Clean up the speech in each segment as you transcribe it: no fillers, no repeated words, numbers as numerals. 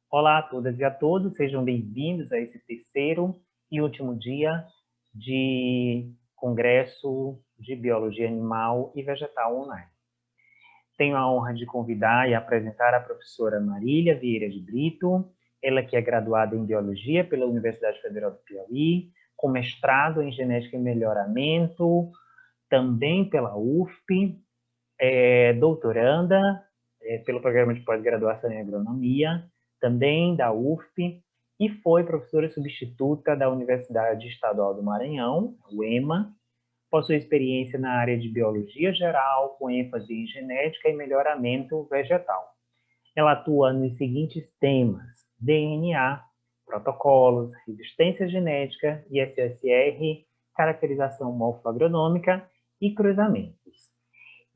Olá a todas e a todos, sejam bem-vindos a esse terceiro e último dia de Congresso de Biologia Animal e Vegetal Online. Tenho a honra de convidar e apresentar a professora Marília Vieira de Brito, ela que é graduada em Biologia pela Universidade Federal do Piauí, com mestrado em Genética e Melhoramento, também pela UFP, doutoranda pelo programa de pós-graduação em Agronomia, também da UFP, e foi professora substituta da Universidade Estadual do Maranhão, UEMA. Possui experiência na área de biologia geral, com ênfase em genética e melhoramento vegetal. Ela atua nos seguintes temas: DNA, protocolos, resistência genética, ISSR, caracterização morfoagronômica e cruzamentos.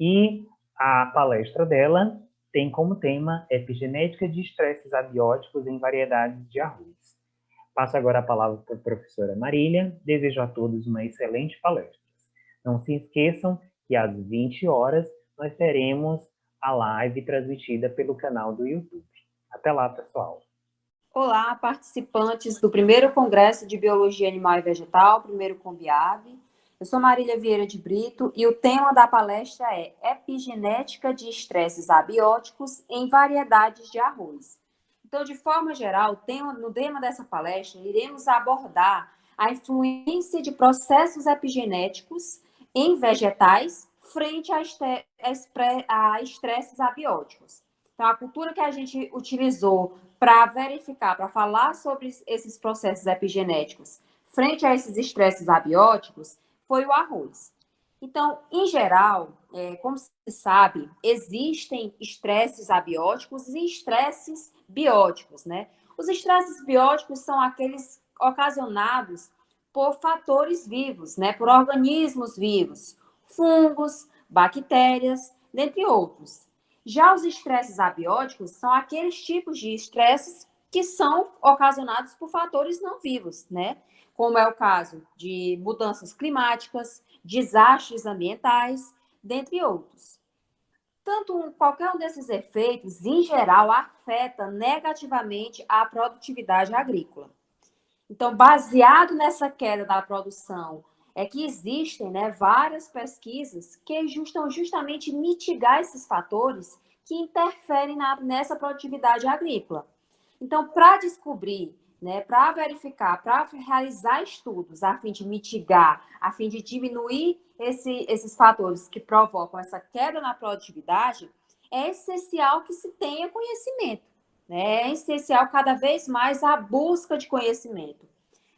E a palestra dela tem como tema Epigenética de estresses abióticos em variedades de arroz. Passo agora a palavra para a professora Marília. Desejo a todos uma excelente palestra. Não se esqueçam que às 20 horas nós teremos a live transmitida pelo canal do YouTube. Até lá, pessoal. Olá, participantes do primeiro Congresso de Biologia Animal e Vegetal, primeiro Combiab. Eu sou Marília Vieira de Brito e o tema da palestra é Epigenética de estresses abióticos em variedades de arroz. Então, de forma geral, no tema dessa palestra, iremos abordar a influência de processos epigenéticos em vegetais frente a estresses abióticos. Então, a cultura que a gente utilizou para verificar, para falar sobre esses processos epigenéticos frente a esses estresses abióticos, foi o arroz. Então, em geral, como se sabe, existem estresses abióticos e estresses bióticos, né? Os estresses bióticos são aqueles ocasionados por fatores vivos, né? Por organismos vivos, fungos, bactérias, dentre outros. Já os estresses abióticos são aqueles tipos de estresses que são ocasionados por fatores não vivos, né? Como é o caso de mudanças climáticas, desastres ambientais, dentre outros. Qualquer um desses efeitos, em geral, afeta negativamente a produtividade agrícola. Então, baseado nessa queda da produção, é que existem, né, várias pesquisas que justamente mitigar esses fatores que interferem nessa produtividade agrícola. Então, para descobrir, né, para verificar, para realizar estudos a fim de mitigar, a fim de diminuir esses fatores que provocam essa queda na produtividade, é essencial que se tenha conhecimento, né? É essencial cada vez mais a busca de conhecimento.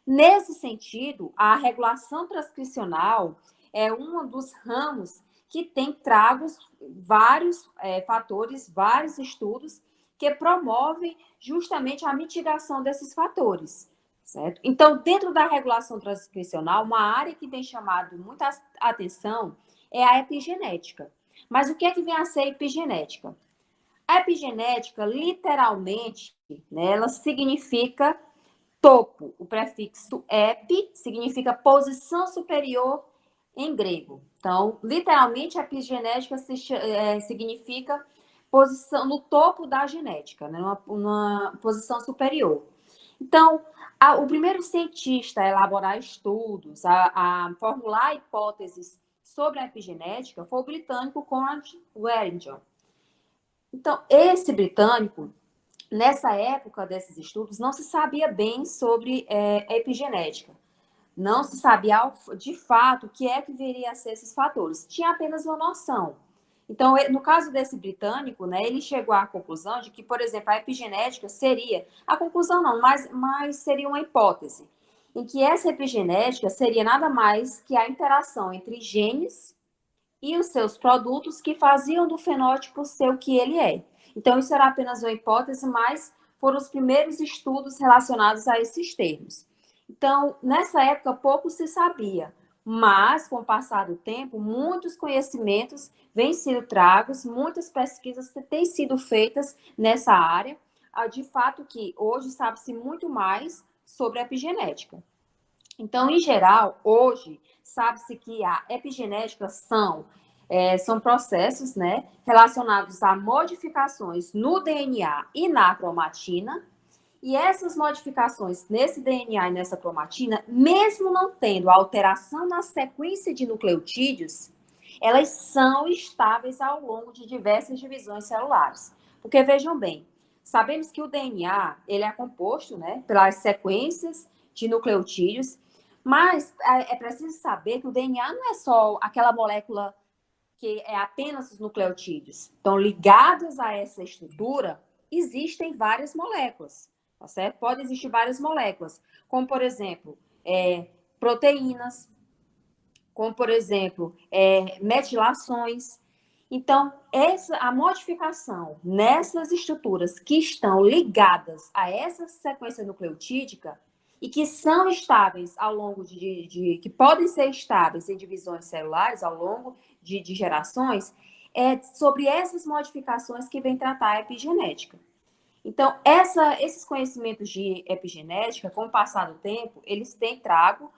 Nesse sentido, a regulação transcricional é um dos ramos que tem trago vários fatores, vários estudos que promovem justamente a mitigação desses fatores, certo? Então, dentro da regulação transcricional, uma área que tem chamado muita atenção é a epigenética. Mas o que é que vem a ser epigenética? A epigenética, literalmente, né, ela significa topo. O prefixo epi significa posição superior em grego. Então, literalmente, a epigenética significa posição no topo da genética, né? Uma posição superior. Então, o primeiro cientista a elaborar estudos, a formular hipóteses sobre a epigenética foi o britânico Conrad Warrington. Então, esse britânico, nessa época desses estudos, não se sabia bem sobre epigenética. Não se sabia, de fato, o que é que viria a ser esses fatores. Tinha apenas uma noção. Então, no caso desse britânico, né, ele chegou à conclusão de que, por exemplo, a epigenética seria... A conclusão não, mas seria uma hipótese. Em que essa epigenética seria nada mais que a interação entre genes e os seus produtos que faziam do fenótipo ser o que ele é. Então, isso era apenas uma hipótese, mas foram os primeiros estudos relacionados a esses termos. Então, nessa época, pouco se sabia, mas, com o passar do tempo, muitos conhecimentos vêm sendo tragos, muitas pesquisas têm sido feitas nessa área, de fato que hoje sabe-se muito mais sobre a epigenética. Então, em geral, hoje, sabe-se que a epigenética são processos, né, relacionados a modificações no DNA e na cromatina, E essas modificações nesse DNA e nessa cromatina, mesmo não tendo alteração na sequência de nucleotídeos, elas são estáveis ao longo de diversas divisões celulares. Porque, vejam bem, sabemos que o DNA ele é composto, né, pelas sequências de nucleotídeos, mas é preciso saber que o DNA não é só aquela molécula que é apenas os nucleotídeos. Então, ligados a essa estrutura, existem várias moléculas, tá certo? Podem existir várias moléculas, como, por exemplo, proteínas, como, por exemplo, metilações. Então, a modificação nessas estruturas que estão ligadas a essa sequência nucleotídica e que são estáveis ao longo que podem ser estáveis em divisões celulares ao longo de gerações, é sobre essas modificações que vem tratar a epigenética. Então, esses conhecimentos de epigenética, com o passar do tempo, eles têm trago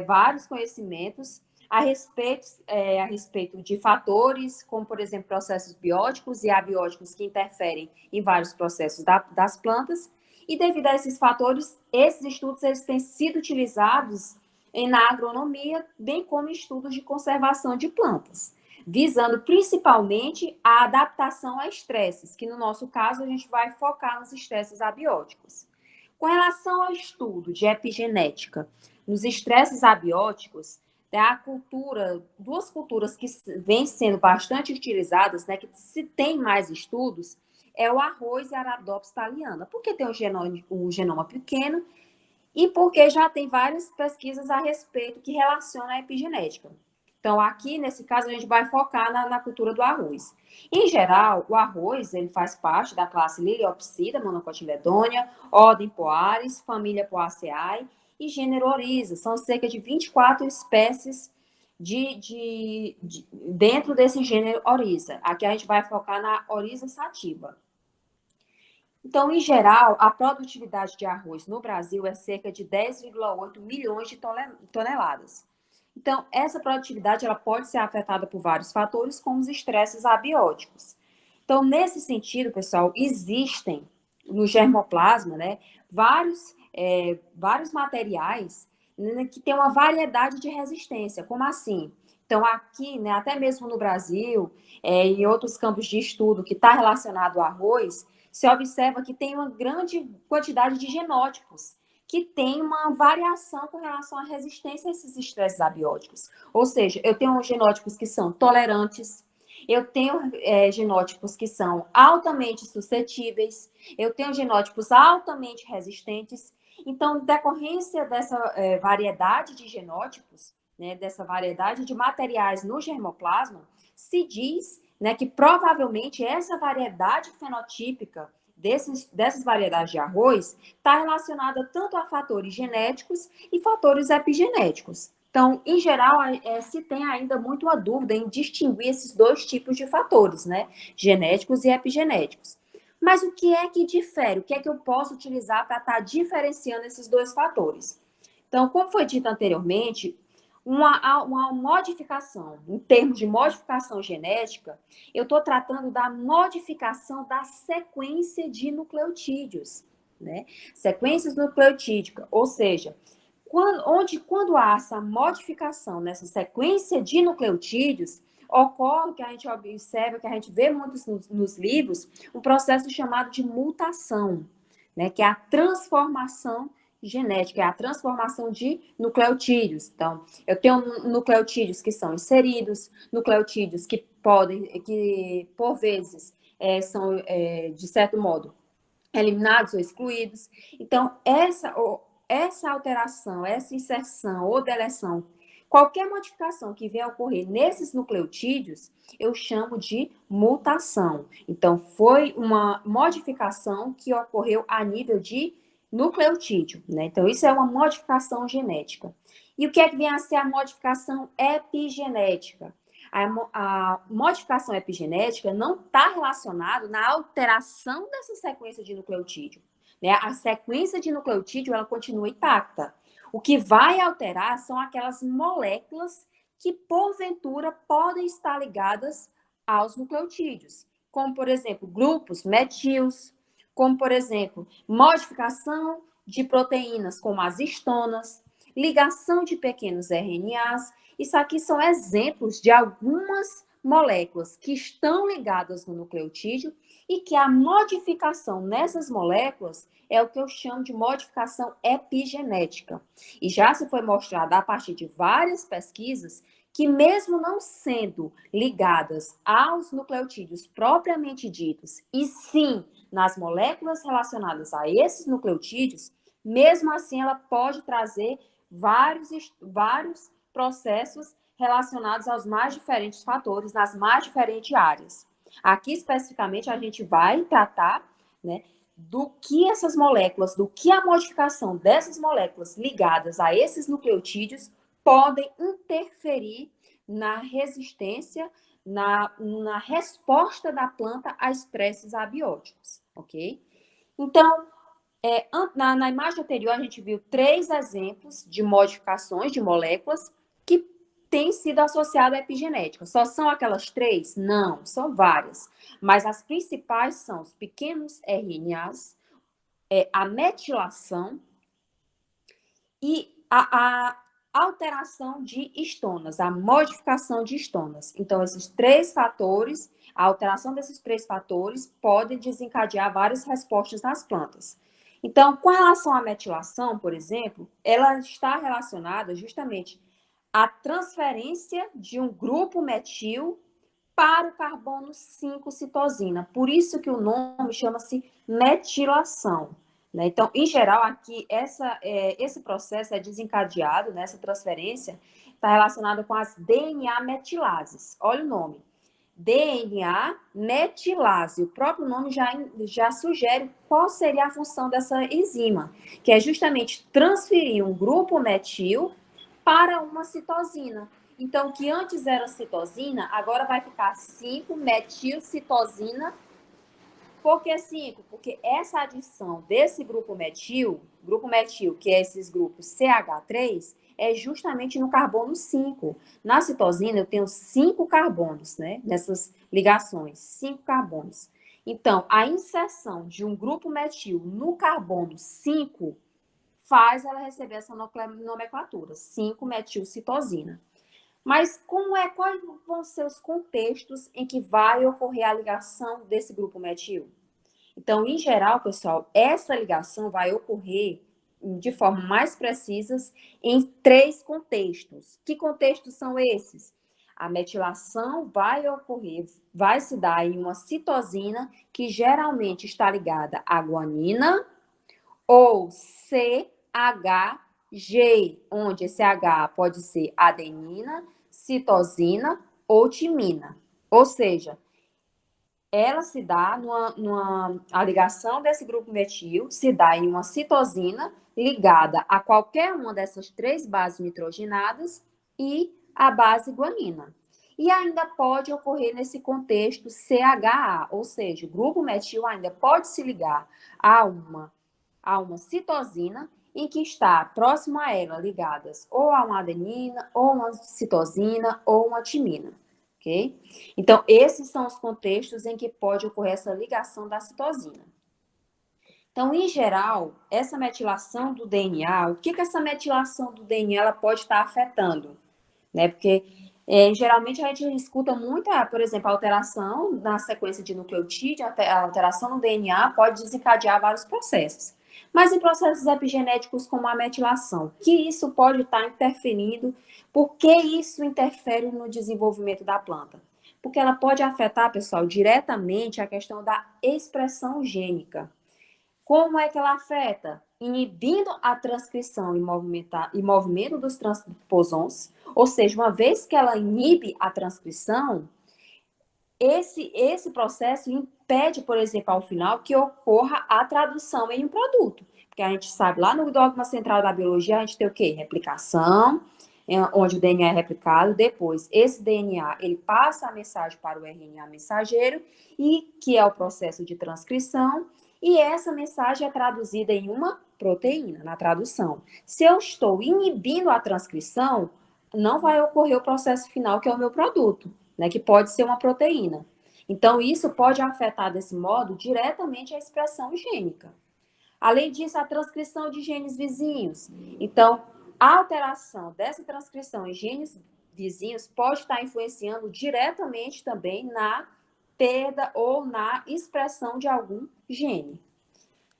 vários conhecimentos a respeito de fatores, como, por exemplo, processos bióticos e abióticos que interferem em vários processos das plantas. E devido a esses fatores, esses estudos eles têm sido utilizados na agronomia, bem como em estudos de conservação de plantas, visando principalmente a adaptação a estresses, que no nosso caso a gente vai focar nos estresses abióticos. Com relação ao estudo de epigenética, nos estresses abióticos, duas culturas que vêm sendo bastante utilizadas, né, que se tem mais estudos, é o arroz e a Arabidopsis thaliana, porque tem um genoma pequeno e porque já tem várias pesquisas a respeito que relacionam a epigenética. Então, aqui, nesse caso, a gente vai focar na cultura do arroz. Em geral, o arroz ele faz parte da classe Liliopsida, monocotiledônea, ordem Poaris, família Poaceae e gênero Oryza. São cerca de 24 espécies dentro desse gênero Oryza. Aqui a gente vai focar na Oryza sativa. Então, em geral, a produtividade de arroz no Brasil é cerca de 10,8 milhões de toneladas. Então, essa produtividade ela pode ser afetada por vários fatores, como os estresses abióticos. Então, nesse sentido, pessoal, existem no germoplasma, né, vários materiais, né, que têm uma variedade de resistência. Como assim? Então, aqui, né, até mesmo no Brasil, em outros campos de estudo que está relacionado ao arroz, se observa que tem uma grande quantidade de genótipos que tem uma variação com relação à resistência a esses estresses abióticos. Ou seja, eu tenho genótipos que são tolerantes, eu tenho genótipos que são altamente suscetíveis, eu tenho genótipos altamente resistentes. Então, decorrência dessa variedade de genótipos, né, dessa variedade de materiais no germoplasma, se diz, né, que provavelmente essa variedade fenotípica dessas variedades de arroz está relacionada tanto a fatores genéticos e fatores epigenéticos. Então, em geral, se tem ainda muito a dúvida em distinguir esses dois tipos de fatores, né? Genéticos e epigenéticos. Mas o que é que difere? O que é que eu posso utilizar para estar diferenciando esses dois fatores? Então, como foi dito anteriormente, uma modificação, em termos de modificação genética, eu estou tratando da modificação da sequência de nucleotídeos, né? Sequências nucleotídicas, ou seja, quando há essa modificação nessa sequência de nucleotídeos, ocorre que a gente observa, que a gente vê muitos nos livros, um processo chamado de mutação, né? Que é a transformação genética, é a transformação de nucleotídeos. Então, eu tenho nucleotídeos que são inseridos, nucleotídeos que por vezes, são, de certo modo, eliminados ou excluídos. Então, essa alteração, essa inserção ou deleção, qualquer modificação que venha a ocorrer nesses nucleotídeos, eu chamo de mutação. Então, foi uma modificação que ocorreu a nível de nucleotídeo, né? Então, isso é uma modificação genética. E o que é que vem a ser a modificação epigenética? A modificação epigenética não está relacionada na alteração dessa sequência de nucleotídeo, né? A sequência de nucleotídeo ela continua intacta. O que vai alterar são aquelas moléculas que, porventura, podem estar ligadas aos nucleotídeos, como, por exemplo, grupos metilos, como, por exemplo, modificação de proteínas, como as histonas, ligação de pequenos RNAs. Isso aqui são exemplos de algumas moléculas que estão ligadas no nucleotídeo e que a modificação nessas moléculas é o que eu chamo de modificação epigenética. E já se foi mostrado a partir de várias pesquisas que mesmo não sendo ligadas aos nucleotídeos propriamente ditos, e sim nas moléculas relacionadas a esses nucleotídeos, mesmo assim ela pode trazer vários processos relacionados aos mais diferentes fatores, nas mais diferentes áreas. Aqui, especificamente, a gente vai tratar, né, do que essas moléculas, do que a modificação dessas moléculas ligadas a esses nucleotídeos podem interferir na resistência, na resposta da planta a estresses abióticos, ok? Então, na imagem anterior, a gente viu 3 exemplos de modificações de moléculas que têm sido associadas à epigenética. Só são aquelas 3? Não, são várias. Mas as principais são os pequenos RNAs, a metilação e a alteração de histonas, a modificação de histonas. Então, esses 3 fatores, a alteração desses 3 fatores podem desencadear várias respostas nas plantas. Então, com relação à metilação, por exemplo, ela está relacionada justamente à transferência de um grupo metil para o carbono 5-citosina. Por isso que o nome chama-se metilação. Né? Então, em geral, aqui, esse processo é desencadeado, né, essa transferência está relacionada com as DNA metilases. Olha o nome. DNA metilase. O próprio nome já sugere qual seria a função dessa enzima, que é justamente transferir um grupo metil para uma citosina. Então, o que antes era citosina, agora vai ficar 5-metilcitosina. Por que 5? Porque essa adição desse grupo metil, que é esses grupos CH3, é justamente no carbono 5. Na citosina, eu tenho 5 carbonos, né? Nessas ligações, 5 carbonos. Então, a inserção de um grupo metil no carbono 5 faz ela receber essa nomenclatura, 5-metilcitosina. Mas quais vão ser os contextos em que vai ocorrer a ligação desse grupo metil? Então, em geral, pessoal, essa ligação vai ocorrer de forma mais precisa em 3 contextos. Que contextos são esses? A metilação vai se dar em uma citosina que geralmente está ligada à guanina ou CHG, onde esse H pode ser adenina, citosina ou timina. Ou seja, ela se dá a ligação desse grupo metil se dá em uma citosina ligada a qualquer uma dessas 3 bases nitrogenadas e a base guanina. E ainda pode ocorrer nesse contexto CHA, ou seja, o grupo metil ainda pode se ligar a uma citosina em que está próximo a ela ligadas ou a uma adenina, ou uma citosina, ou uma timina. Ok? Então, esses são os contextos em que pode ocorrer essa ligação da citosina. Então, em geral, essa metilação do DNA, o que essa metilação do DNA ela pode estar afetando? Né? Porque, geralmente, a gente escuta muito, por exemplo, a alteração na sequência de nucleotídeo, a alteração no DNA pode desencadear vários processos. Mas em processos epigenéticos como a metilação, que isso pode estar interferindo? Por que isso interfere no desenvolvimento da planta? Porque ela pode afetar, pessoal, diretamente a questão da expressão gênica. Como é que ela afeta? Inibindo a transcrição e movimento dos transposons, ou seja, uma vez que ela inibe a transcrição, esse processo impede, por exemplo, ao final, que ocorra a tradução em um produto. Porque a gente sabe, lá no dogma central da biologia, a gente tem o quê? Replicação, onde o DNA é replicado. Depois, esse DNA, ele passa a mensagem para o RNA mensageiro, e que é o processo de transcrição. E essa mensagem é traduzida em uma proteína, na tradução. Se eu estou inibindo a transcrição, não vai ocorrer o processo final, que é o meu produto, né, que pode ser uma proteína. Então, isso pode afetar, desse modo, diretamente a expressão gênica. Além disso, a transcrição de genes vizinhos. Então, a alteração dessa transcrição em genes vizinhos pode estar influenciando diretamente também na perda ou na expressão de algum gene.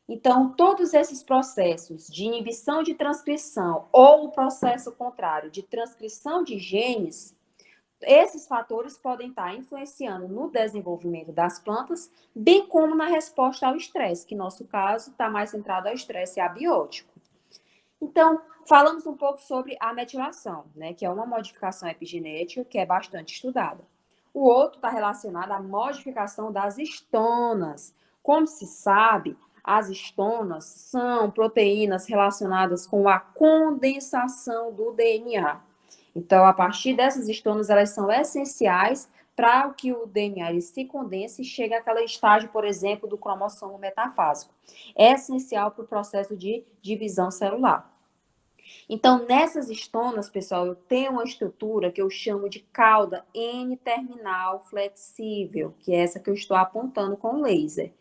Então, todos esses processos de inibição de transcrição ou o processo contrário de transcrição de genes, esses fatores podem estar influenciando no desenvolvimento das plantas, bem como na resposta ao estresse, que no nosso caso está mais centrado ao estresse abiótico. Então, falamos um pouco sobre a metilação, né, que é uma modificação epigenética que é bastante estudada. O outro está relacionado à modificação das histonas. Como se sabe, as histonas são proteínas relacionadas com a condensação do DNA. Então, a partir dessas histonas, elas são essenciais para que o DNA ele se condense e chegue àquele estágio, por exemplo, do cromossomo metafásico. É essencial para o processo de divisão celular. Então, nessas histonas, pessoal, eu tenho uma estrutura que eu chamo de cauda N-terminal flexível, que é essa que eu estou apontando com o laser.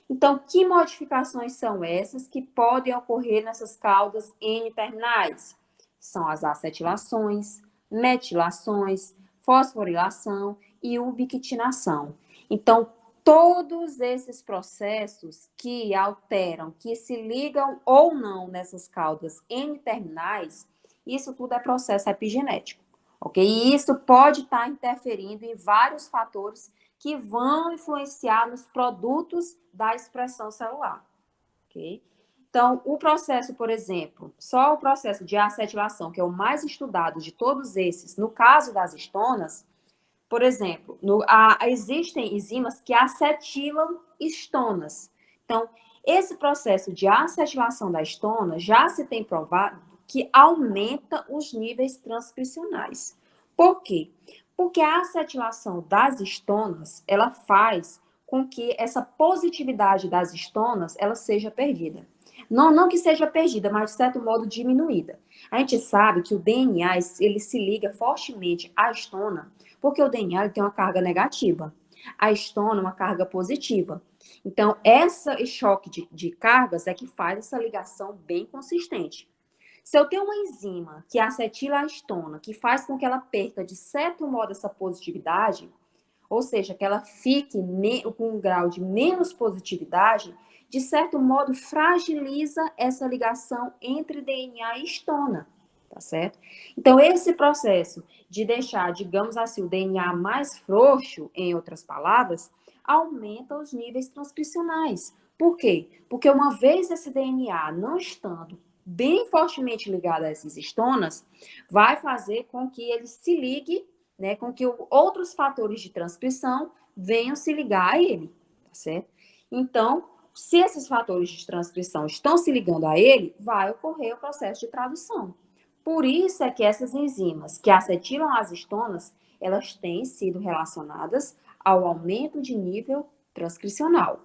Então, que modificações são essas que podem ocorrer nessas caudas N-terminais? São as acetilações, metilações, fosforilação e ubiquitinação. Então, todos esses processos que alteram, que se ligam ou não nessas caudas N-terminais, isso tudo é processo epigenético, ok? E isso pode estar interferindo em vários fatores que vão influenciar nos produtos da expressão celular, ok? Então, o processo, por exemplo, só o processo de acetilação, que é o mais estudado de todos esses, no caso das histonas, por exemplo, existem enzimas que acetilam histonas. Então, esse processo de acetilação da histona já se tem provado que aumenta os níveis transcricionais. Por quê? Porque a acetilação das histonas, ela faz com que essa positividade das histonas, ela seja perdida. Não que seja perdida, mas de certo modo diminuída. A gente sabe que o DNA, ele se liga fortemente à histona, porque o DNA ele tem uma carga negativa, a histona uma carga positiva. Então, esse choque de cargas é que faz essa ligação bem consistente. Se eu tenho uma enzima que acetila a histona, que faz com que ela perca, de certo modo, essa positividade, ou seja, que ela fique com um grau de menos positividade, de certo modo, fragiliza essa ligação entre DNA e histona, tá certo? Então, esse processo de deixar, digamos assim, o DNA mais frouxo, em outras palavras, aumenta os níveis transcricionais. Por quê? Porque uma vez esse DNA não estando bem fortemente ligado a essas histonas, vai fazer com que ele se ligue, né, com que outros fatores de transcrição venham se ligar a ele, tá certo? Então, se esses fatores de transcrição estão se ligando a ele, vai ocorrer o processo de tradução. Por isso é que essas enzimas que acetilam as histonas, elas têm sido relacionadas ao aumento de nível transcricional.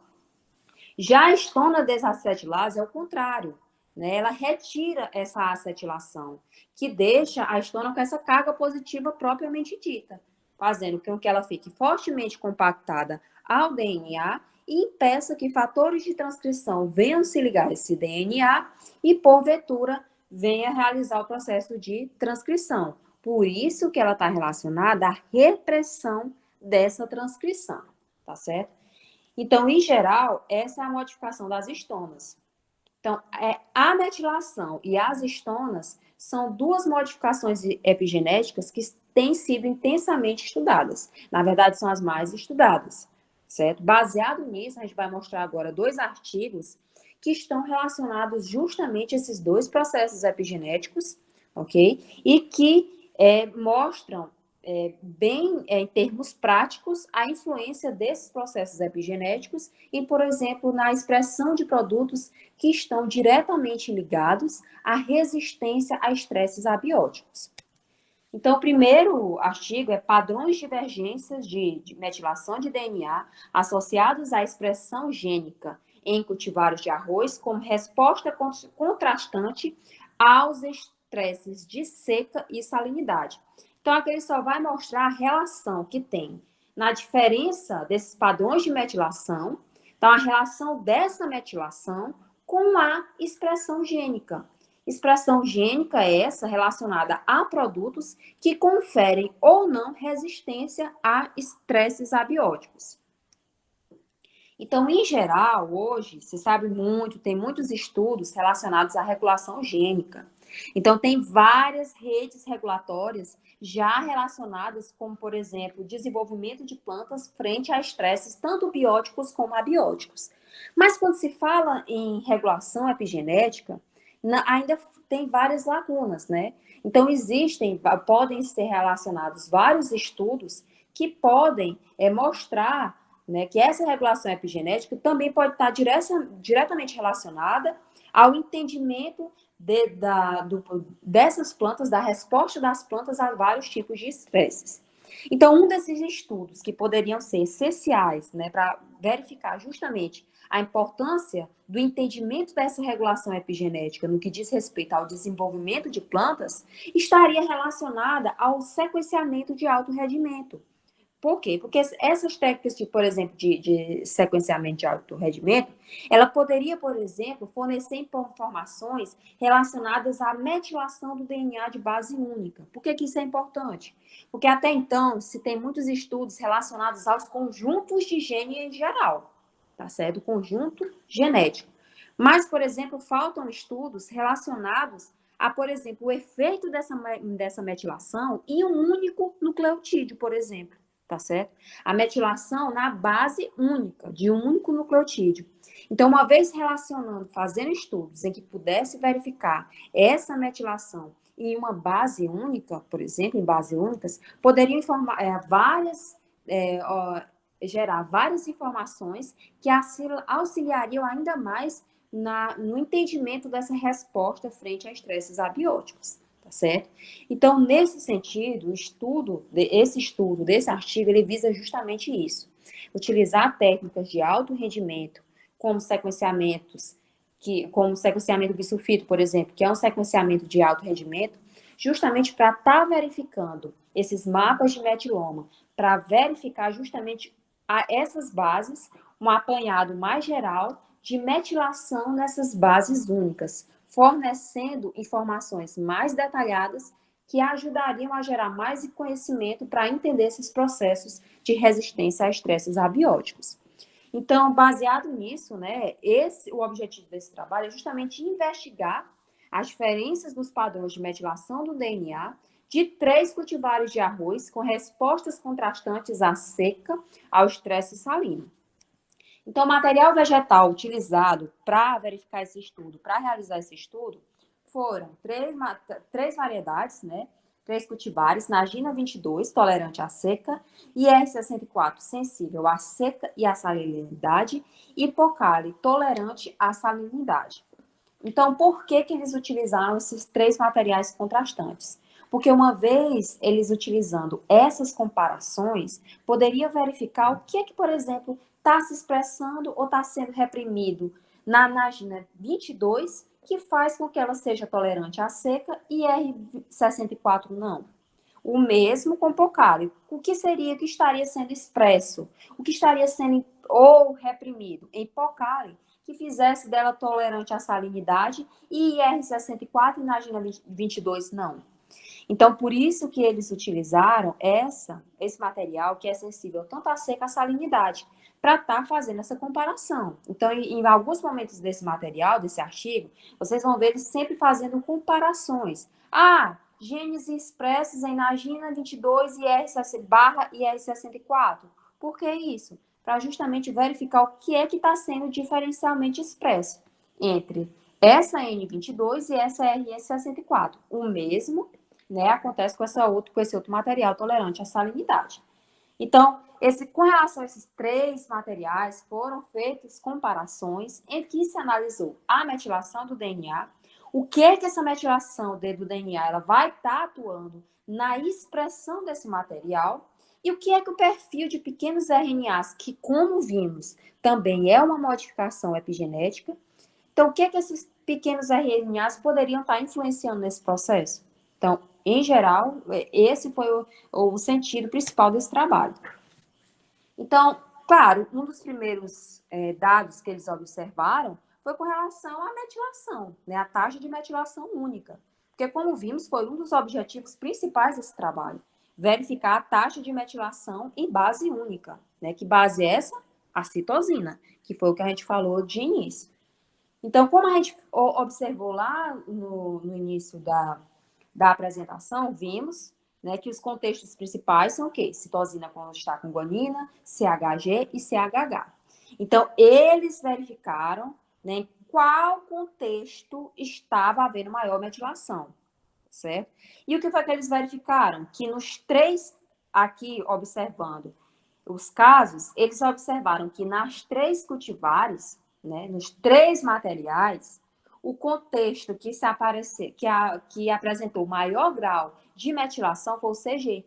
Já a histona desacetilase é o contrário, né? Ela retira essa acetilação, que deixa a histona com essa carga positiva propriamente dita, fazendo com que ela fique fortemente compactada ao DNA e impeça que fatores de transcrição venham se ligar a esse DNA e, porventura, venha realizar o processo de transcrição. Por isso que ela está relacionada à repressão dessa transcrição, tá certo? Então, em geral, essa é a modificação das histonas. Então, a metilação e as histonas são duas modificações epigenéticas que têm sido intensamente estudadas. Na verdade, são as mais estudadas, certo? Baseado nisso, a gente vai mostrar agora 2 artigos que estão relacionados justamente a esses 2 processos epigenéticos, ok? E que mostram bem, em termos práticos, a influência desses processos epigenéticos e, por exemplo, na expressão de produtos que estão diretamente ligados à resistência a estresses abióticos. Então, o primeiro artigo é padrões de divergências de metilação de DNA associados à expressão gênica em cultivares de arroz como resposta contrastante aos estresses de seca e salinidade. Então, aqui ele só vai mostrar a relação que tem na diferença desses padrões de metilação, então a relação dessa metilação com a expressão gênica. Expressão gênica é essa relacionada a produtos que conferem ou não resistência a estresses abióticos. Então, em geral, hoje, se sabe muito, tem muitos estudos relacionados à regulação gênica. Então, tem várias redes regulatórias já relacionadas, como, por exemplo, o desenvolvimento de plantas frente a estresses, tanto bióticos como abióticos. Mas, quando se fala em regulação epigenética, ainda tem várias lacunas, né? Então, podem ser relacionados vários estudos que podem mostrar, né, que essa regulação epigenética também pode estar diretamente relacionada ao entendimento dessas plantas, da resposta das plantas a vários tipos de espécies. Então, um desses estudos que poderiam ser essenciais, né, para verificar justamente a importância do entendimento dessa regulação epigenética no que diz respeito ao desenvolvimento de plantas, estaria relacionada ao sequenciamento de alto rendimento. Por quê? Porque essas técnicas, por exemplo, de sequenciamento de alto rendimento, ela poderia, por exemplo, fornecer informações relacionadas à metilação do DNA de base única. Por que isso é importante? Porque até então se tem muitos estudos relacionados aos conjuntos de gene em geral, tá certo? Conjunto genético. Mas, por exemplo, faltam estudos relacionados a, por exemplo, o efeito dessa metilação em um único nucleotídeo, por exemplo. Tá certo? A metilação na base única, de um único nucleotídeo. Então, uma vez relacionando, fazendo estudos em que pudesse verificar essa metilação em uma base única, por exemplo, em bases únicas, poderiam gerar várias informações que auxiliariam ainda mais no entendimento dessa resposta frente a estresses abióticos. Tá certo? Então, nesse sentido, esse estudo desse artigo, ele visa justamente isso. Utilizar técnicas de alto rendimento, como como o sequenciamento bisulfito, por exemplo, que é um sequenciamento de alto rendimento, justamente para estar verificando esses mapas de metiloma, para verificar justamente essas bases, um apanhado mais geral de metilação nessas bases únicas, fornecendo informações mais detalhadas que ajudariam a gerar mais conhecimento para entender esses processos de resistência a estresses abióticos. Então, baseado nisso, né, o objetivo desse trabalho é justamente investigar as diferenças nos padrões de metilação do DNA de 3 cultivares de arroz com respostas contrastantes à seca, ao estresse salino. Então, o material vegetal utilizado para verificar esse estudo, para realizar esse estudo, foram 3 variedades, né? 3 cultivares, Nagina 22, tolerante à seca, IR64, sensível à seca e à salinidade, e Pocari, tolerante à salinidade. Então, por que eles utilizaram esses 3 materiais contrastantes? Porque uma vez eles utilizando essas comparações, poderia verificar o que é que, por exemplo, está se expressando ou está sendo reprimido na Nagina 22, que faz com que ela seja tolerante à seca, e R64 não. O mesmo com Pocari. O que seria que estaria sendo expresso? O que estaria sendo ou reprimido em Pocari, que fizesse dela tolerante à salinidade, e IR64 e Nagina 22 não. Então, por isso que eles utilizaram esse material que é sensível tanto à seca, à salinidade, para estar fazendo essa comparação. Então, em alguns momentos desse material, desse artigo, vocês vão ver eles sempre fazendo comparações. Genes expressos em Nagina 22 e IR64. Por que isso? Para justamente verificar o que é que está sendo diferencialmente expresso entre essa N22 e essa RS64. O mesmo, né, acontece com esse outro material tolerante à salinidade. Então, com relação a esses 3 materiais, foram feitas comparações em que se analisou a metilação do DNA, o que essa metilação do DNA ela vai estar atuando na expressão desse material, e o que o perfil de pequenos RNAs, que, como vimos, também é uma modificação epigenética. Então, o que esses pequenos RNAs poderiam estar influenciando nesse processo? Então, em geral, esse foi o sentido principal desse trabalho. Então, claro, um dos primeiros dados que eles observaram foi com relação à metilação, né, a taxa de metilação única. Porque, como vimos, foi um dos objetivos principais desse trabalho, verificar a taxa de metilação em base única. Né? Que base é essa? A citosina, que foi o que a gente falou de início. Então, como a gente observou lá no início da apresentação, vimos, né, que os contextos principais são o quê? Citosina quando está com guanina, CHG e CHH. Então, eles verificaram, né, em qual contexto estava havendo maior metilação, certo? E o que foi que eles verificaram? Que nos 3, aqui observando os casos, eles observaram que nas 3 cultivares, né, nos 3 materiais, o contexto que se aparecer, que apresentou maior grau de metilação foi o CG.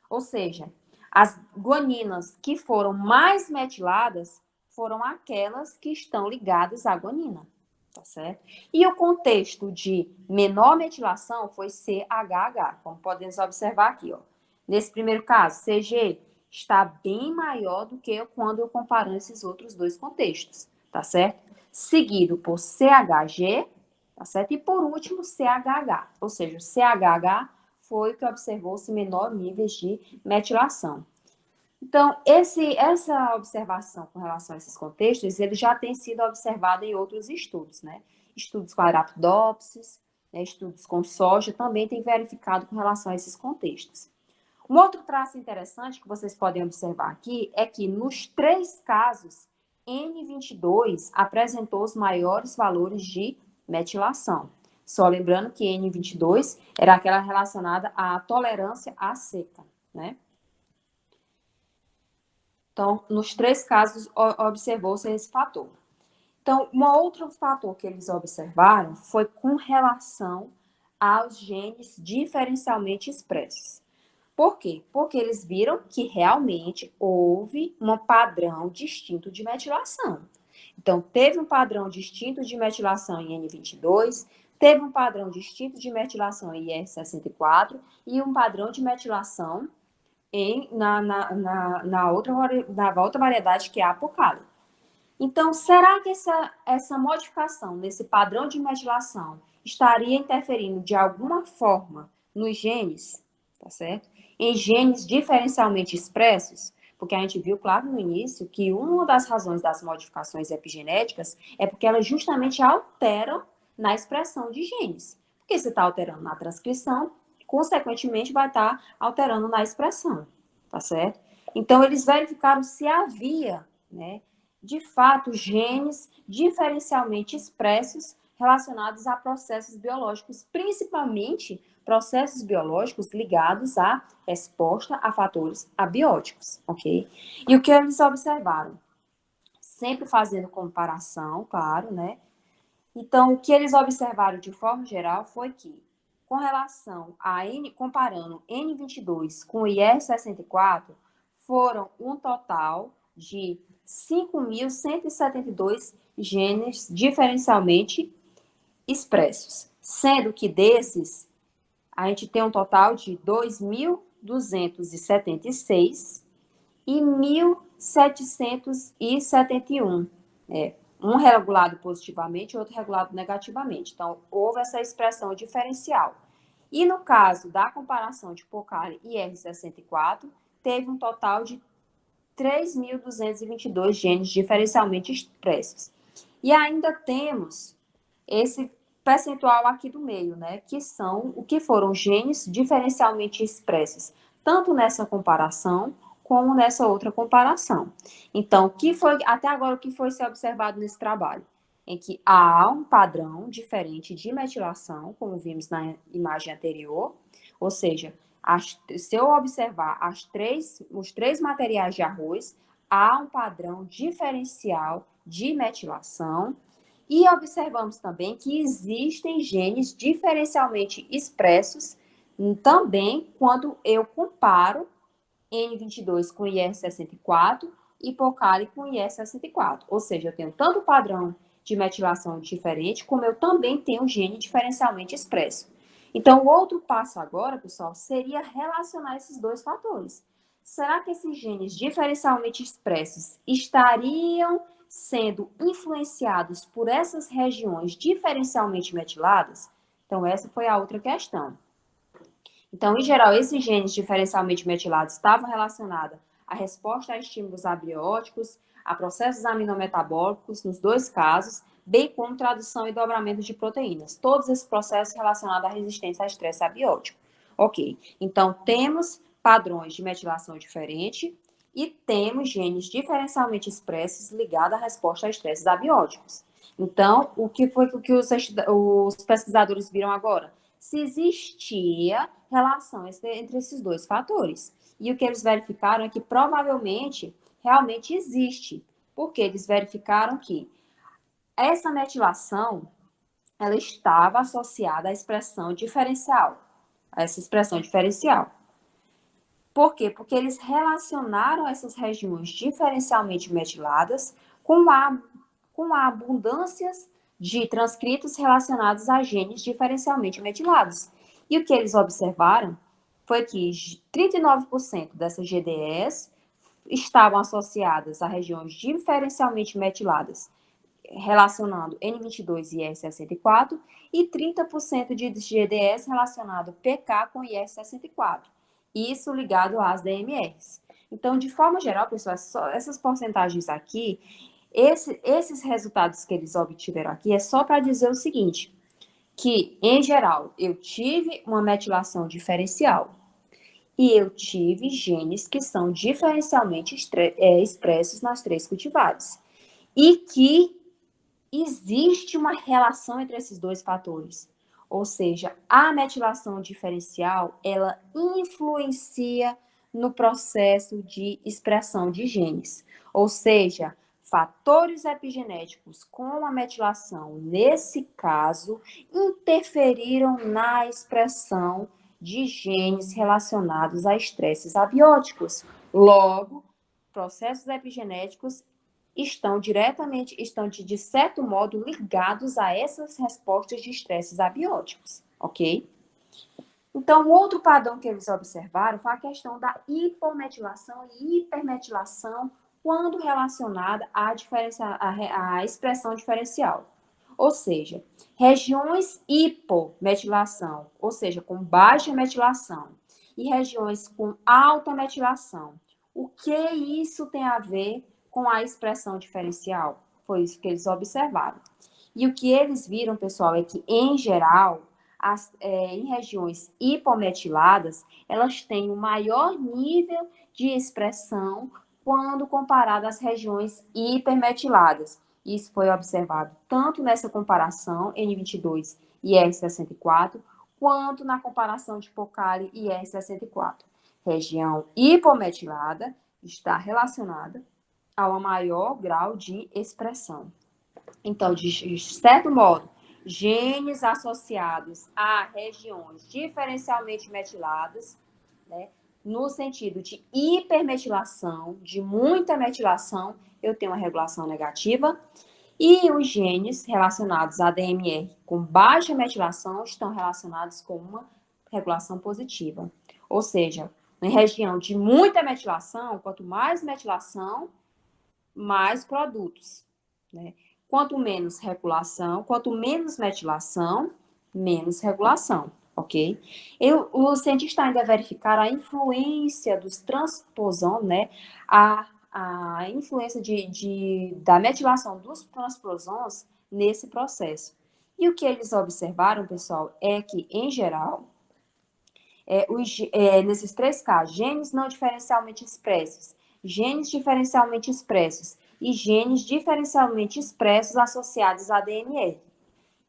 Ou seja, as guaninas que foram mais metiladas foram aquelas que estão ligadas à guanina, tá certo? E o contexto de menor metilação foi CHH, como podemos observar aqui, ó. Nesse primeiro caso, CG está bem maior do que quando eu comparo esses outros 2 contextos, tá certo? Seguido por CHG, tá certo? E por último, CHH, ou seja, o CHH foi o que observou-se menor níveis de metilação. Então, essa observação com relação a esses contextos, ele já tem sido observado em outros estudos, né? Estudos com Arabidopsis, né? Estudos com soja, também tem verificado com relação a esses contextos. Um outro traço interessante que vocês podem observar aqui é que nos 3 casos, N22 apresentou os maiores valores de metilação. Só lembrando que N22 era aquela relacionada à tolerância à seca, né? Então, nos 3 casos, observou-se esse fator. Então, um outro fator que eles observaram foi com relação aos genes diferencialmente expressos. Por quê? Porque eles viram que realmente houve um padrão distinto de metilação. Então, teve um padrão distinto de metilação em N22, teve um padrão distinto de metilação em IR64 e um padrão de metilação na outra variedade que é a apocalipse. Então, será que essa modificação nesse padrão de metilação estaria interferindo de alguma forma nos genes, tá certo? Em genes diferencialmente expressos? Porque a gente viu, claro, no início, que uma das razões das modificações epigenéticas é porque elas justamente alteram na expressão de genes. Porque você está alterando na transcrição, consequentemente vai estar alterando na expressão, tá certo? Então, eles verificaram se havia, né, de fato, genes diferencialmente expressos relacionados a processos biológicos, principalmente processos biológicos ligados à resposta a fatores abióticos, ok? E o que eles observaram? Sempre fazendo comparação, claro, né? Então, o que eles observaram de forma geral foi que, com relação a comparando N22 com o IR64, foram um total de 5.172 genes diferencialmente expressos, sendo que desses, a gente tem um total de 2.276 e 1.771, um regulado positivamente e outro regulado negativamente. Então, houve essa expressão diferencial. E no caso da comparação de Pocari e R64, teve um total de 3.222 genes diferencialmente expressos. E ainda temos esse percentual aqui do meio, né, que são o que foram genes diferencialmente expressos, tanto nessa comparação como nessa outra comparação. Então, que foi até agora o que foi ser observado nesse trabalho? Em que há um padrão diferente de metilação, como vimos na imagem anterior, ou seja, se eu observar os 3 materiais de arroz, há um padrão diferencial de metilação. E observamos também que existem genes diferencialmente expressos também quando eu comparo N22 com IR64 e Pocari com IR64. Ou seja, eu tenho tanto padrão de metilação diferente, como eu também tenho gene diferencialmente expresso. Então, o outro passo agora, pessoal, seria relacionar esses 2 fatores. será que esses genes diferencialmente expressos estariam sendo influenciados por essas regiões diferencialmente metiladas? Então, essa foi a outra questão. Então, em geral, esses genes diferencialmente metilados estavam relacionados à resposta a estímulos abióticos, a processos aminometabólicos, nos dois casos, bem como tradução e dobramento de proteínas. Todos esses processos relacionados à resistência a estresse abiótico. Ok, então temos padrões de metilação diferente e temos genes diferencialmente expressos ligados à resposta a estresses abióticos. Então, o que foi que os pesquisadores viram agora? Se existia relação entre esses dois fatores. E o que eles verificaram é que provavelmente realmente existe, porque eles verificaram que essa metilação ela estava associada à expressão diferencial, a essa expressão diferencial. Por quê? Porque eles relacionaram essas regiões diferencialmente metiladas com a abundância de transcritos relacionados a genes diferencialmente metilados. E o que eles observaram foi que 39% dessas GDEs estavam associadas a regiões diferencialmente metiladas, relacionando N22 e IR64, e 30% de GDEs relacionado PK com IR64. Isso ligado às DMRs. Então, de forma geral, pessoal, essas porcentagens aqui, esses resultados que eles obtiveram aqui é só para dizer o seguinte, que, em geral, eu tive uma metilação diferencial e eu tive genes que são diferencialmente expressos nas três cultivares. E que existe uma relação entre esses dois fatores. Ou seja, a metilação diferencial, ela influencia no processo de expressão de genes. Ou seja, fatores epigenéticos com a metilação, nesse caso, interferiram na expressão de genes relacionados a estresses abióticos. Logo, processos epigenéticos estão de certo modo, ligados a essas respostas de estresses abióticos, ok? Então, o outro padrão que eles observaram foi a questão da hipometilação e hipermetilação quando relacionada à expressão diferencial. Ou seja, regiões hipometilação, ou seja, com baixa metilação, e regiões com alta metilação. O que isso tem a ver com a expressão diferencial? Foi isso que eles observaram. E o que eles viram, pessoal, é que, em geral, em regiões hipometiladas, elas têm um maior nível de expressão quando comparado às regiões hipermetiladas. Isso foi observado tanto nessa comparação N22 e R64, quanto na comparação de Pocari e R64. Região hipometilada está relacionada a um maior grau de expressão. Então, de certo modo, genes associados a regiões diferencialmente metiladas, né, no sentido de hipermetilação, de muita metilação, eu tenho uma regulação negativa, e os genes relacionados a DMR com baixa metilação estão relacionados com uma regulação positiva. Ou seja, em região de muita metilação, quanto mais metilação, mais produtos, né? Quanto menos regulação, quanto menos metilação, menos regulação, ok? Os cientistas ainda verificaram a influência dos transposons, né? A influência da metilação dos transposons nesse processo. E o que eles observaram, pessoal, é que, em geral, nesses três casos, genes não diferencialmente expressos, genes diferencialmente expressos e genes diferencialmente expressos associados a DMR.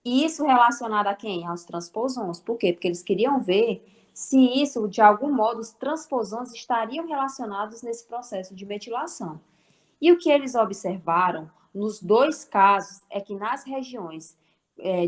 Isso relacionado a quem? Aos transposons. Por quê? Porque eles queriam ver se isso, de algum modo, os transposons estariam relacionados nesse processo de metilação. E o que eles observaram nos dois casos é que nas regiões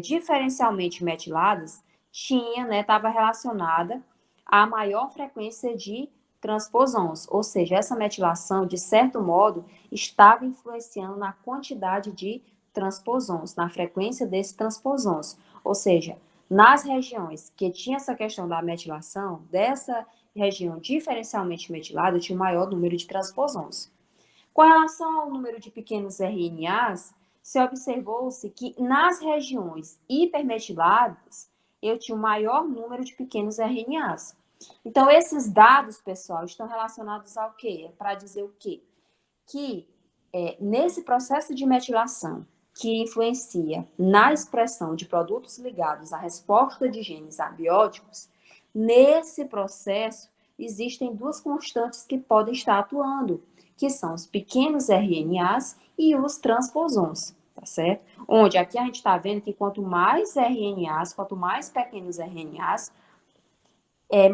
diferencialmente metiladas, estava relacionada a maior frequência de transposons, ou seja, essa metilação, de certo modo, estava influenciando na quantidade de transposons, na frequência desses transposons. Ou seja, nas regiões que tinha essa questão da metilação, dessa região diferencialmente metilada tinha um maior número de transposons. Com relação ao número de pequenos RNAs, se observou-se que nas regiões hipermetiladas, eu tinha um maior número de pequenos RNAs. Então, esses dados, pessoal, estão relacionados ao quê? Para dizer o quê? Que nesse processo de metilação, que influencia na expressão de produtos ligados à resposta de genes abióticos, nesse processo existem duas constantes que podem estar atuando, que são os pequenos RNAs e os transposons, tá certo? Onde aqui a gente está vendo que quanto mais RNAs, quanto mais pequenos RNAs,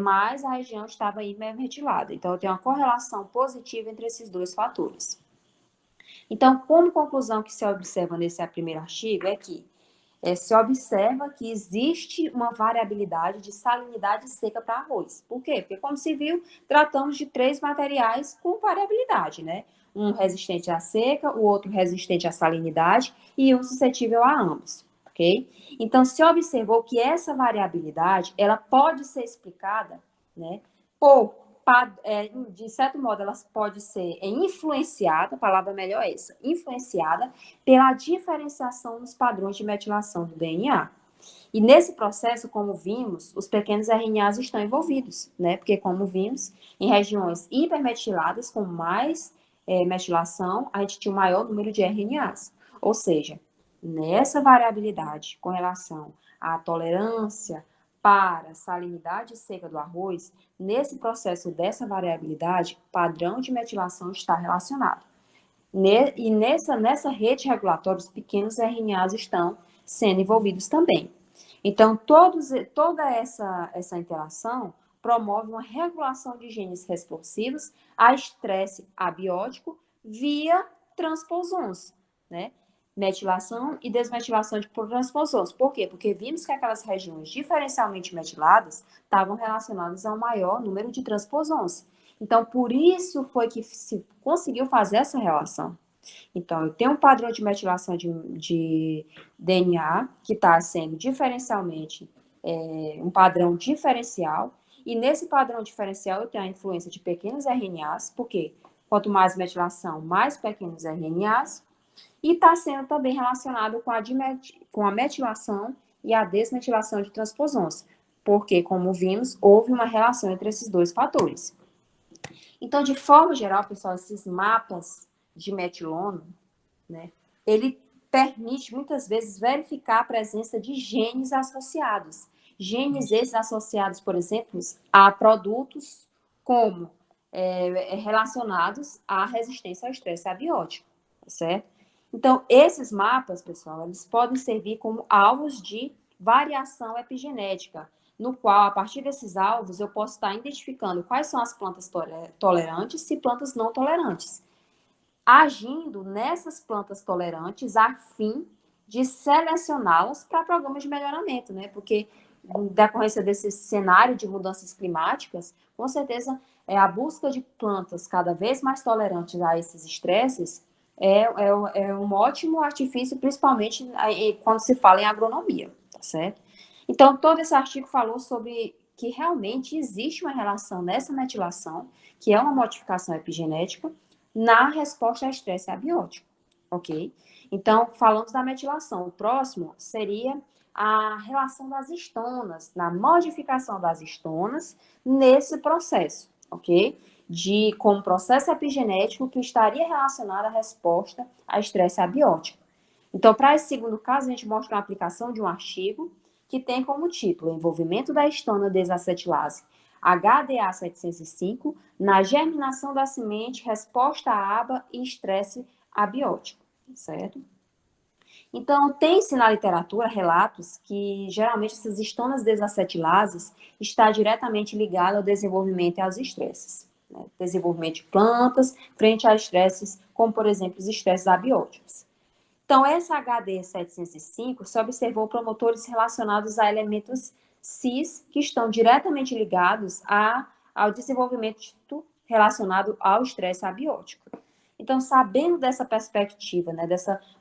mais a região estava hipermetilada. Então, eu tenho uma correlação positiva entre esses dois fatores. Então, como conclusão que se observa nesse primeiro artigo é que se observa que existe uma variabilidade de salinidade seca para arroz. Por quê? Porque, como se viu, tratamos de 3 materiais com variabilidade, né? Um resistente à seca, o outro resistente à salinidade e um suscetível a ambos, ok? Então, se observou que essa variabilidade, ela pode ser explicada, né, de certo modo, ela pode ser influenciada, a palavra melhor é essa, influenciada pela diferenciação nos padrões de metilação do DNA. E nesse processo, como vimos, os pequenos RNAs estão envolvidos, né? Porque, como vimos, em regiões hipermetiladas, com mais metilação, a gente tinha um maior número de RNAs. Ou seja, nessa variabilidade com relação à tolerância para a salinidade seca do arroz, nesse processo dessa variabilidade, o padrão de metilação está relacionado. E nessa rede regulatória, os pequenos RNAs estão sendo envolvidos também. Então, toda essa interação promove uma regulação de genes responsivos a estresse abiótico via transposons, né? Metilação e desmetilação de transposons. Por quê? Porque vimos que aquelas regiões diferencialmente metiladas estavam relacionadas a um maior número de transposons. Então, por isso foi que se conseguiu fazer essa relação. Então, eu tenho um padrão de metilação de DNA que está sendo diferencialmente um padrão diferencial, e nesse padrão diferencial eu tenho a influência de pequenos RNAs, porque quanto mais metilação, mais pequenos RNAs, e está sendo também relacionado com a metilação e a desmetilação de transposons, porque, como vimos, houve uma relação entre esses dois fatores. Então, de forma geral, pessoal, esses mapas de metilona, né, ele permite, muitas vezes, verificar a presença de genes associados. Genes esses associados, por exemplo, a produtos como relacionados à resistência ao estresse abiótico, certo? Então, esses mapas, pessoal, eles podem servir como alvos de variação epigenética, no qual, a partir desses alvos, eu posso estar identificando quais são as plantas tolerantes e plantas não tolerantes, agindo nessas plantas tolerantes a fim de selecioná-las para programas de melhoramento, né? Porque, em decorrência desse cenário de mudanças climáticas, com certeza, a busca de plantas cada vez mais tolerantes a esses estresses é um ótimo artifício, principalmente quando se fala em agronomia, tá certo? Então, todo esse artigo falou sobre que realmente existe uma relação nessa metilação, que é uma modificação epigenética, na resposta a estresse abiótico, ok? Então, falamos da metilação. O próximo seria a relação das histonas, na modificação das histonas nesse processo, ok? Como processo epigenético que estaria relacionado à resposta a estresse abiótico. Então, para esse segundo caso, a gente mostra uma aplicação de um artigo que tem como título Envolvimento da histona desacetilase HDA 705 na germinação da semente, resposta à aba e estresse abiótico, certo? Então, tem-se na literatura relatos que, geralmente, essas histonas desacetilases está diretamente ligada ao desenvolvimento e aos estresses. Né? Desenvolvimento de plantas frente a estresses, como, por exemplo, os estresses abióticos. Então, essa HD 705 se observou promotores relacionados a elementos cis que estão diretamente ligados ao desenvolvimento relacionado ao estresse abiótico. Então, sabendo dessa perspectiva, né,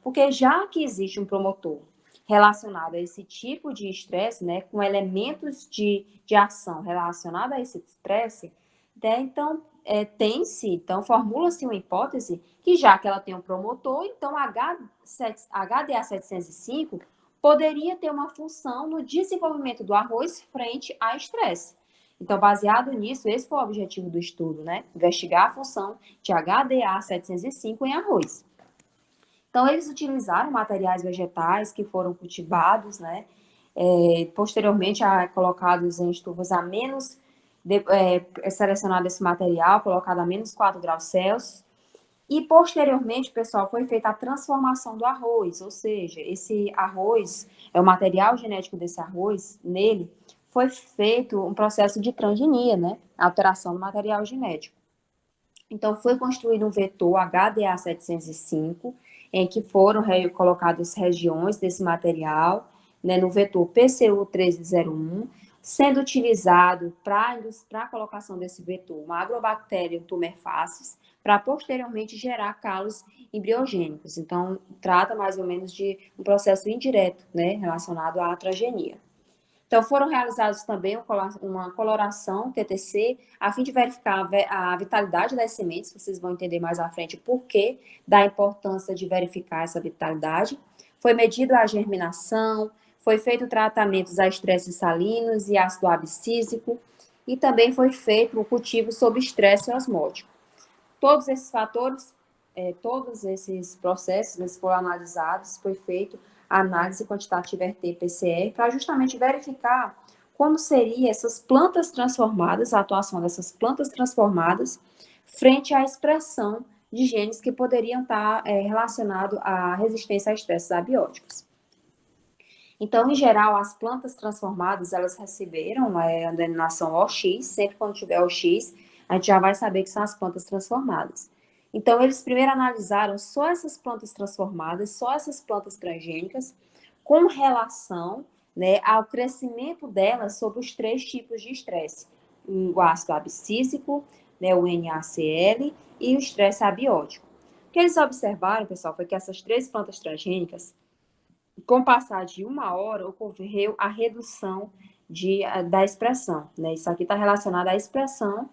porque já que existe um promotor relacionado a esse tipo de estresse, né, com elementos de ação relacionada a esse estresse, né, então, formula-se uma hipótese que, já que ela tem um promotor, então HDA 705 poderia ter uma função no desenvolvimento do arroz frente a estresse. Então, baseado nisso, esse foi o objetivo do estudo, né? Investigar a função de HDA 705 em arroz. Então, eles utilizaram materiais vegetais que foram cultivados, né? Posteriormente, colocados em estufas a menos, selecionado esse material, colocado a menos 4 graus Celsius. E, posteriormente, pessoal, foi feita a transformação do arroz, ou seja, esse arroz, o material genético desse arroz, nele, foi feito um processo de transgenia, né? Alteração do material genético. Então, foi construído um vetor HDA 705, em que foram colocadas regiões desse material, né, no vetor PCU 1301, sendo utilizado para a colocação desse vetor uma Agrobacterium tumefacis, para posteriormente gerar calos embriogênicos. Então, trata mais ou menos de um processo indireto, né, relacionado à transgenia. Então, foram realizados também uma coloração TTC, a fim de verificar a vitalidade das sementes. Vocês vão entender mais à frente o porquê da importância de verificar essa vitalidade. Foi medido a germinação, foi feito tratamentos a estresses salinos e ácido abscísico, e também foi feito o cultivo sob estresse osmótico. Todos esses fatores, todos esses processos, eles foram analisados, foi feito a análise quantitativa RT-PCR para justamente verificar como seriam essas plantas transformadas, a atuação dessas plantas transformadas frente à expressão de genes que poderiam estar relacionados à resistência a estresses abióticos. Então, em geral, as plantas transformadas, elas receberam a denominação OX, sempre quando tiver OX, a gente já vai saber que são as plantas transformadas. Então, eles primeiro analisaram só essas plantas transformadas, só essas plantas transgênicas, com relação, né, ao crescimento delas sobre os 3 tipos de estresse: o ácido abscísico, né, o NaCl e o estresse abiótico. O que eles observaram, pessoal, foi que essas 3 plantas transgênicas, com o passar de 1 hora, ocorreu a redução da expressão, né? Isso aqui está relacionado à expressão,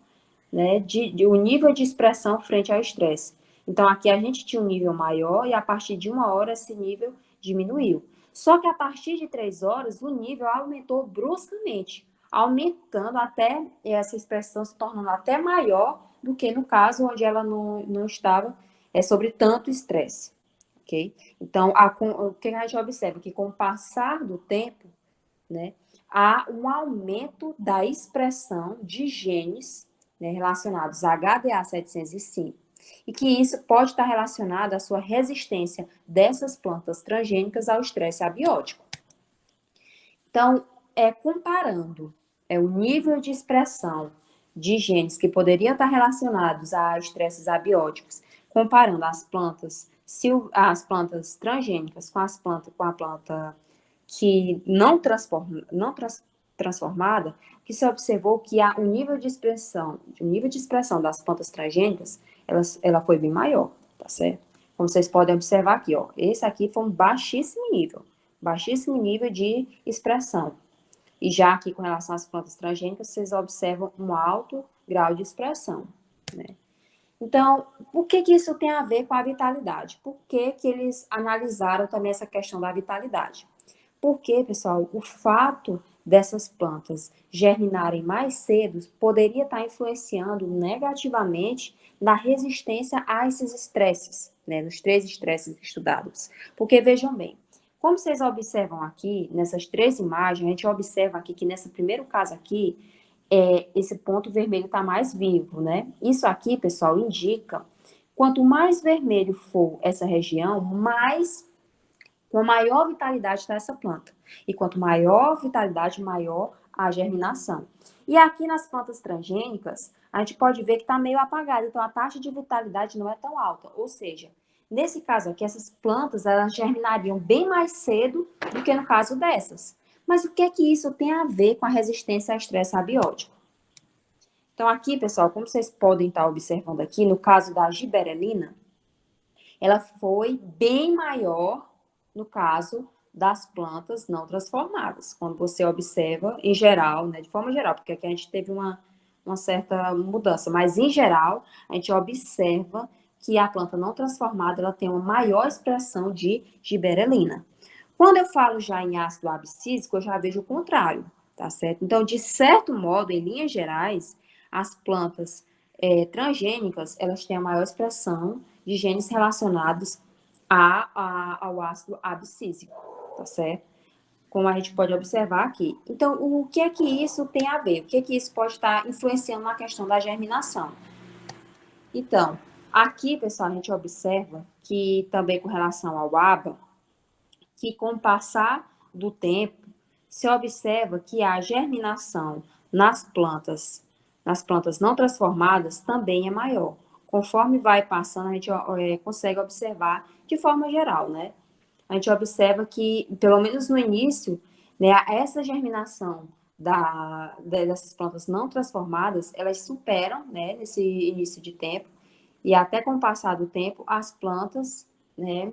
né, o nível de expressão frente ao estresse. Então, aqui a gente tinha um nível maior e a partir de 1 hora esse nível diminuiu. Só que a partir de 3 horas o nível aumentou bruscamente, aumentando até essa expressão se tornando até maior do que no caso onde ela não estava sobre tanto estresse. Okay? Então, o que a gente observa? Que com o passar do tempo, né, há um aumento da expressão de genes, né, relacionados a HDA 705, e que isso pode estar relacionado à sua resistência dessas plantas transgênicas ao estresse abiótico. Então, comparando o nível de expressão de genes que poderiam estar relacionados a estresses abióticos, comparando as plantas transgênicas com a planta que não transformada, que se observou que o nível de expressão das plantas transgênicas, ela foi bem maior, tá certo? Como vocês podem observar aqui, ó, esse aqui foi um baixíssimo nível de expressão. E já aqui com relação às plantas transgênicas, vocês observam um alto grau de expressão, né? Então, o que isso tem a ver com a vitalidade? Por que eles analisaram também essa questão da vitalidade? Porque, pessoal, o fato dessas plantas germinarem mais cedo poderia estar influenciando negativamente na resistência a esses estresses, né, nos 3 estresses estudados. Porque, vejam bem, como vocês observam aqui, nessas 3 imagens, a gente observa aqui que nesse primeiro caso aqui, esse ponto vermelho está mais vivo, né? Isso aqui, pessoal, indica, quanto mais vermelho for essa região, com maior vitalidade está essa planta. E quanto maior vitalidade, maior a germinação. E aqui nas plantas transgênicas, a gente pode ver que está meio apagado, então a taxa de vitalidade não é tão alta. Ou seja, nesse caso aqui, essas plantas, elas germinariam bem mais cedo do que no caso dessas. Mas o que é que isso tem a ver com a resistência ao estresse abiótico? Então aqui, pessoal, como vocês podem estar observando aqui, no caso da giberelina, ela foi bem maior no caso das plantas não transformadas, quando você observa em geral, né, de forma geral, porque aqui a gente teve uma certa mudança, mas em geral, a gente observa que a planta não transformada ela tem uma maior expressão de giberelina. Quando eu falo já em ácido abscísico, eu já vejo o contrário, tá certo? Então, de certo modo, em linhas gerais, as plantas transgênicas, elas têm a maior expressão de genes relacionados ao ácido abscísico, tá certo? Como a gente pode observar aqui. Então, o que é que isso tem a ver? O que é que isso pode estar influenciando na questão da germinação? Então, aqui, pessoal, a gente observa que também com relação ao ABA, que com o passar do tempo, se observa que a germinação nas plantas não transformadas também é maior. Conforme vai passando, a gente consegue observar de forma geral, né? A gente observa que, pelo menos no início, né, essa germinação dessas plantas não transformadas, elas superam, né, nesse início de tempo, e até com o passar do tempo, as plantas, né,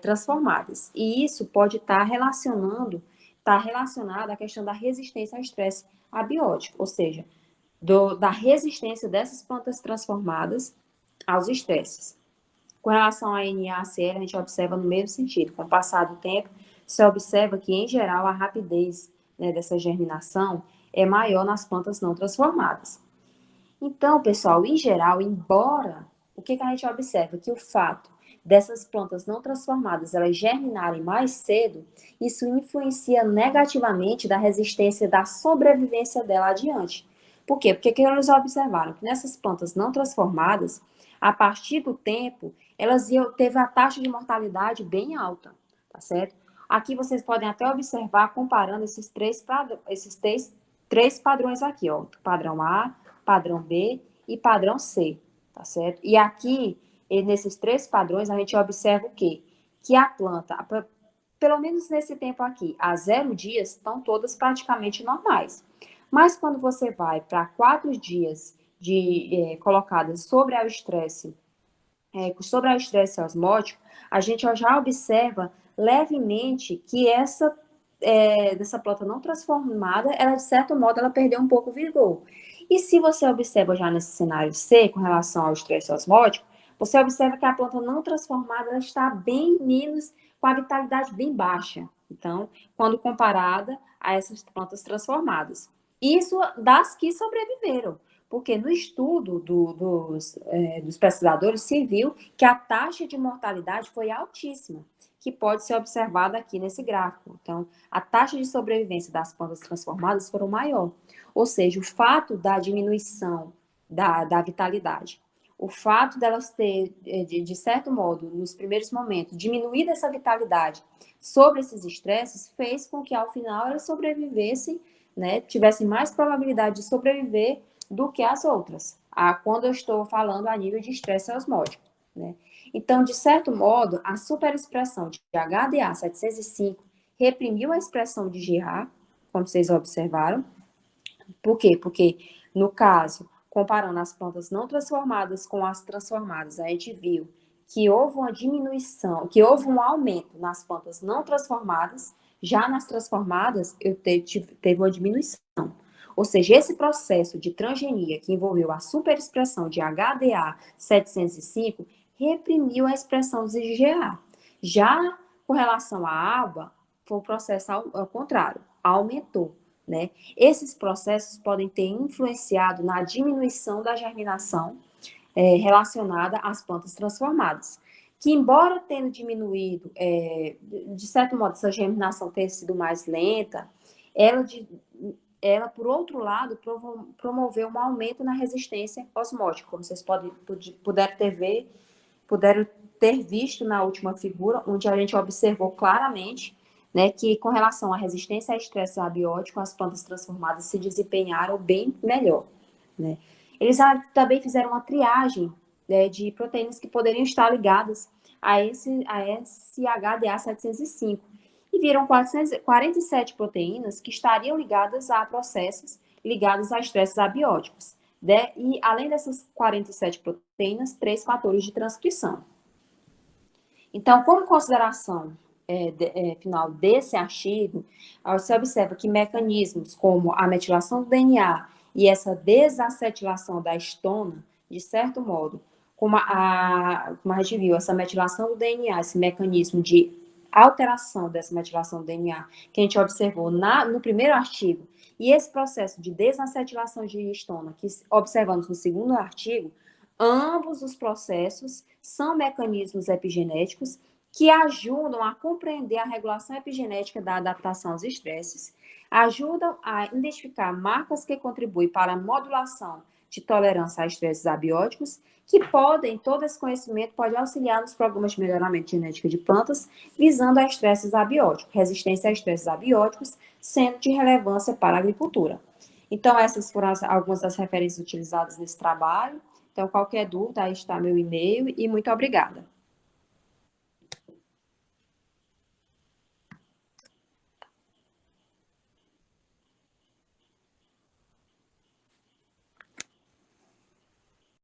transformadas. E isso pode estar relacionado à questão da resistência ao estresse abiótico, ou seja, da resistência dessas plantas transformadas aos estresses. Com relação à NaCl, a gente observa no mesmo sentido. Com o passar do tempo, se observa que, em geral, a rapidez, né, dessa germinação é maior nas plantas não transformadas. Então, pessoal, em geral, embora o que a gente observa? Que o fato dessas plantas não transformadas elas germinarem mais cedo, isso influencia negativamente da resistência da sobrevivência dela adiante. Por quê? Porque que eles observaram que nessas plantas não transformadas, a partir do tempo, teve a taxa de mortalidade bem alta, tá certo? Aqui vocês podem até observar comparando esses três padrões aqui, ó, padrão A, padrão B e padrão C, tá certo? E aqui, nesses três padrões, a gente observa o quê? Que a planta, pelo menos nesse tempo aqui, há 0 dias, estão todas praticamente normais. Mas quando você vai para 4 dias colocadas sobre o estresse osmótico, a gente já observa levemente que dessa planta não transformada, ela, de certo modo, ela perdeu um pouco o vigor. E se você observa já nesse cenário C, com relação ao estresse osmótico, você observa que a planta não transformada, ela está bem menos, com a vitalidade bem baixa. Então, quando comparada a essas plantas transformadas. Isso das que sobreviveram. Porque no estudo dos pesquisadores se viu que a taxa de mortalidade foi altíssima, que pode ser observada aqui nesse gráfico. Então, a taxa de sobrevivência das plantas transformadas foram maior. Ou seja, o fato da diminuição da vitalidade, o fato delas ter, de certo modo, nos primeiros momentos, diminuído essa vitalidade sobre esses estresses, fez com que, ao final, elas sobrevivessem, né, tivessem mais probabilidade de sobreviver do que as outras, quando eu estou falando a nível de estresse osmótico, né? Então, de certo modo, a superexpressão de HDA 705 reprimiu a expressão de GA, como vocês observaram. Por quê? Porque, no caso, comparando as plantas não transformadas com as transformadas, a gente viu que houve uma diminuição, que houve um aumento nas plantas não transformadas, já nas transformadas, teve uma diminuição. Ou seja, esse processo de transgenia que envolveu a superexpressão de HDA 705 reprimiu a expressão de IgA. Já com relação à ABA, foi o processo ao contrário, aumentou, né? Esses processos podem ter influenciado na diminuição da germinação relacionada às plantas transformadas, que embora tendo diminuído, de certo modo, essa germinação ter sido mais lenta, ela, por outro lado, promoveu um aumento na resistência osmótica, como vocês puderam ter visto na última figura, onde a gente observou claramente, né, que com relação à resistência a estresse abiótico, as plantas transformadas se desempenharam bem melhor, né. Eles também fizeram uma triagem, né, de proteínas que poderiam estar ligadas a esse HDA 705, e viram 47 proteínas que estariam ligadas a processos ligados a estresses abióticos. E, além dessas 47 proteínas, 3 fatores de transcrição. Então, como consideração final desse artigo, você observa que mecanismos como a metilação do DNA e essa desacetilação da histona, de certo modo, como a gente viu, essa metilação do DNA, esse mecanismo de alteração dessa metilação do DNA, que a gente observou no primeiro artigo, e esse processo de desacetilação de histona, que observamos no segundo artigo, ambos os processos são mecanismos epigenéticos que ajudam a compreender a regulação epigenética da adaptação aos estresses, ajudam a identificar marcas que contribuem para a modulação de tolerância a estresses abióticos, que podem, todo esse conhecimento pode auxiliar nos programas de melhoramento genético de plantas, visando a estresses abióticos, resistência a estresses abióticos, sendo de relevância para a agricultura. Então, essas foram algumas das referências utilizadas nesse trabalho. Então, qualquer dúvida, aí está meu e-mail, e muito obrigada.